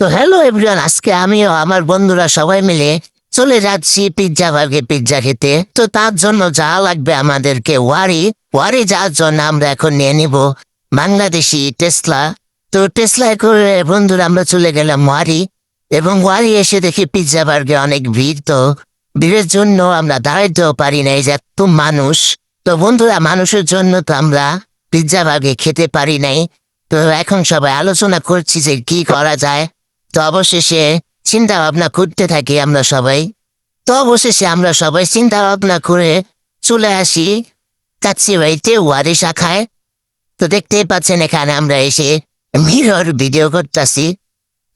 তো hello everyone, আজকে আমিও আমার বন্ধুরা সবাই মিলে চলে যাচ্ছি পিৎজা বার্গে পিৎজা খেতে। তো তার জন্য যা লাগবে আমাদেরকে ওয়ারি যাওয়ার জন্য আমরা এখন নিয়ে নিব বাংলাদেশি টেসলা। তো টেসলায় করে বন্ধুরা আমরা চলে গেলাম ওয়ারি, এবং ওয়ারি এসে দেখি পিৎজা বার্গে অনেক ভিড়। তো ভিড়ের জন্য আমরা দাঁড়াইতেও পারি না, এই যে এত মানুষ। তো বন্ধুরা, মানুষের জন্য তো আমরা পিৎজা বার্গে খেতে পারি নাই। তো এখন সবাই আলোচনা করছি যে কি করা যায়। তো অবশেষে চিন্তা ভাবনা করতে থাকি আমরা সবাই। তো অবশেষে আমরা সবাই চিন্তা ভাবনা করে চলে আসি কাচ্চি বাড়িতে ওয়ারি শাখায়। তো দেখতেই পাচ্ছেন এখানে আমরা এসে মিরর ভিডিও করতেছি,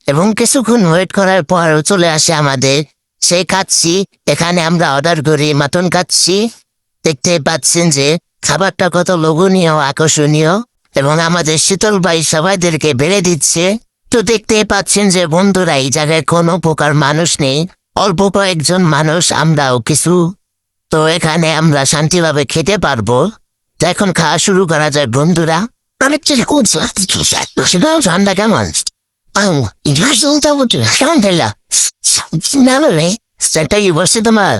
এবং কিছুক্ষণ ওয়েট করার পর চলে আসে আমাদের সেই কাচ্চি। এখানে আমরা অর্ডার করি মাটন কাচ্চি। দেখতে পাচ্ছেন যে খাবারটা কত লোভনীয়, আকর্ষণীয়, এবং আমাদের শীতল ভাই সবাইদেরকে বেড়ে দিচ্ছে। তো দেখতে পাচ্ছেন যে বন্ধুরা, এই জায়গায় কোনো প্রকার মানুষ নেই, অল্প কয়েকজন মানুষ, আমরাও কিছু। তো এখানে আমরা শান্তিভাবে খেতে পারবো। তো এখন খাওয়া শুরু করা যায় বন্ধুরা। অনেক ঠান্ডা কেমন? কেমন খেলা না রে সেটাই বসে তোমার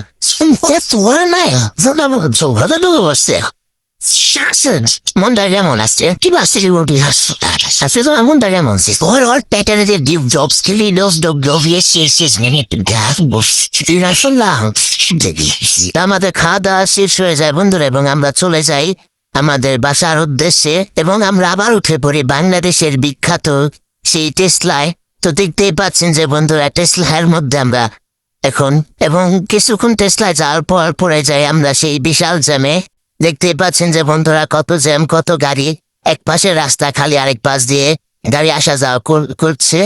বসছে। মনটা কেমন আসছে? কি বাসছে আসছে তোমার মনটা কেমন? ওর প্যাটারে যে ডিপ জবস খেলি আমাদের খাওয়া দাওয়া শেষ হয়ে যায় বন্ধুরা, এবং আমরা চলে যাই আমাদের বাসার উদ্দেশ্যে, এবং আমরা আবার উঠে পড়ি বাংলাদেশের বিখ্যাত সেই টেসলায়। তো দেখতেই পাচ্ছেন যে বন্ধুরা, টেসলার মধ্যে আমরা এখন, এবং কিছুক্ষণ টেসলায় যাওয়ার পর পড়ে যাই আমরা সেই বিশাল জ্যামে। দেখতেই পাচ্ছেন যে বন্ধুরা, কত জ্যাম, কত গাড়ি। এক পাশে রাস্তা খালি, আরেক পাশ দিয়ে গাড়ি আসা যাওয়া করছে।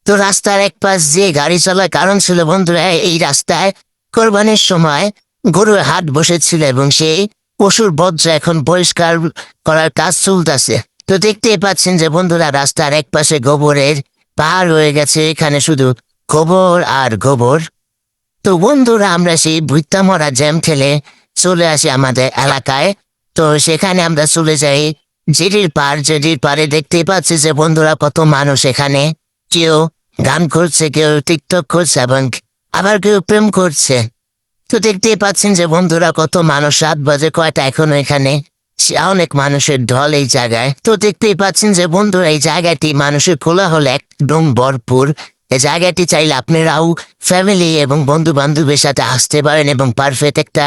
তো রাস্তার এক পাশ দিয়ে গাড়ি চলার কারণ ছিল বন্ধুরা, এই রাস্তায় কোরবানির সময় গরুর হাট বসেছিল, এবং সেই পশুর বর্জ্য এখন পরিষ্কার করার কাজ চলতেছে। তো দেখতেই পাচ্ছেন যে বন্ধুরা, রাস্তার এক পাশে গোবরের পাহাড় হয়ে গেছে, এখানে শুধু গোবর আর গোবর। তো বন্ধুরা, আমরা সেই ভুইত্তা মরা জ্যাম ঠেলে চলে আসি আমাদের এলাকায়। তো সেখানে আমরা চলে যাই জেডির পারে দেখতেই পাচ্ছি যে বন্ধুরা, কত মানুষ এখানে। কেউ গান করছে, কেউ টিকটক করছে, এবং আবার কেউ প্রেম করছে। তো দেখতেই পাচ্ছেন যে বন্ধুরা, কত মানুষ, 7 বাজে কয়টা এখনো এখানে অনেক মানুষের ঢল এই জায়গায়। তো দেখতেই পাচ্ছেন যে বন্ধুরা, এই জায়গাটি মানুষের কোলাহল একদম ভরপুর। এই জায়গাটি চাইলে আপনারাও ফ্যামিলি এবং বন্ধু বান্ধবের সাথে আসতে পারেন, এবং পারফেক্ট একটা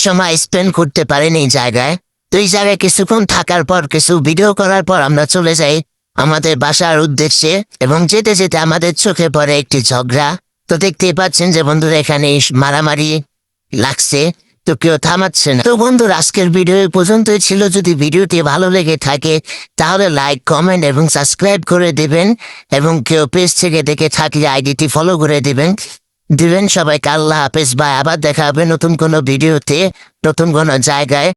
সময় স্পেন্ড করতে পারেন এই জায়গায়। তো এই জায়গায় কিছুক্ষণ থাকার পর, কিছু ভিডিও করার পর আমরা চলে যাই আমাদের বাসার উদ্দেশ্যে, এবং যেতে যেতে আমাদের চোখে পড়ে একটি ঝগড়া। তো দেখতেই পাচ্ছেন যে বন্ধুরা, এখানে মারামারি লাগছে, তো কেউ থামাচ্ছে না। তো বন্ধুরা, আজকের ভিডিও পর্যন্তই ছিল। যদি ভিডিওটি ভালো লেগে থাকে তাহলে লাইক, কমেন্ট এবং সাবস্ক্রাইব করে দিবেন, এবং কেউ পেজ থেকে দেখে থাকলে আইডিটি ফলো করে দিবেন। সবাইকে আল্লাহ হাফেজ, বাই। আবার দেখা হবে নতুন কোনো ভিডিওতে, নতুন কোনো জায়গায়।